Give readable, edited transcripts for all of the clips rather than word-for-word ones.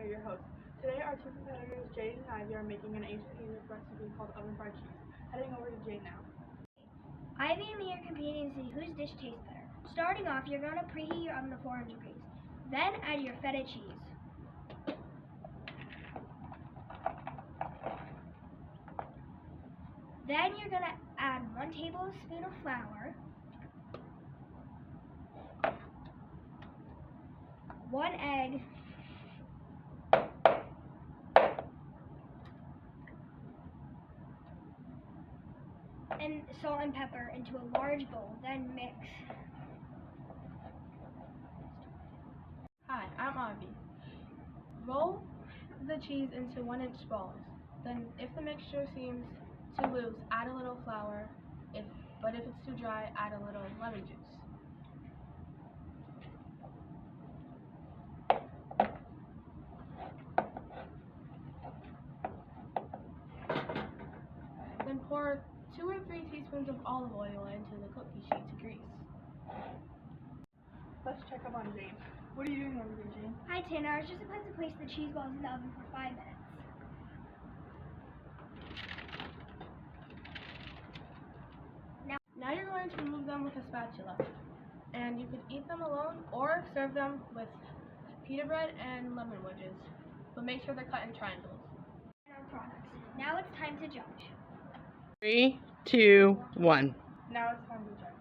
here, your host. Today our two competitors, Jade and Ivy, are making an ancient English recipe called oven fried cheese. Heading over to Jade now. Ivy and me are competing to see whose dish tastes better. Starting off, you're going to preheat your oven to 400 degrees. Then add your feta cheese. Then you're going to add 1 tablespoon of flour, 1 egg, and salt and pepper into a large bowl. Then mix. Hi, I'm Ivy. Roll the cheese into 1-inch balls. Then, if the mixture seems too loose, add a little flour. But if it's too dry, add a little lemon juice. Then pour 2 or 3 teaspoons of olive oil into the cookie sheet to grease. Let's check up on Jane. What are you doing over here, Jane? Hi, Tanner. I was just about to place the cheese balls in the oven for 5 minutes. Now you're going to remove them with a spatula. And you could eat them alone or serve them with pita bread and lemon wedges. But make sure they're cut in triangles. Our products. Now it's time to judge. 3, 2, 1. Now it's time to judge.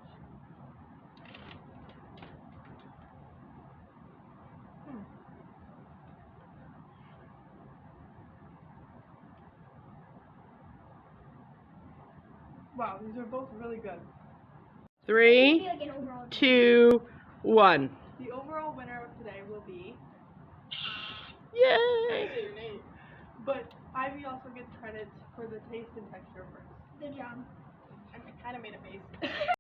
Wow, these are both really good. 3, Maybe like an overall 2, 1. The overall winner of today will be... Yay! But Ivy also gets credit for the taste and texture first. Good job. I kind of made a face.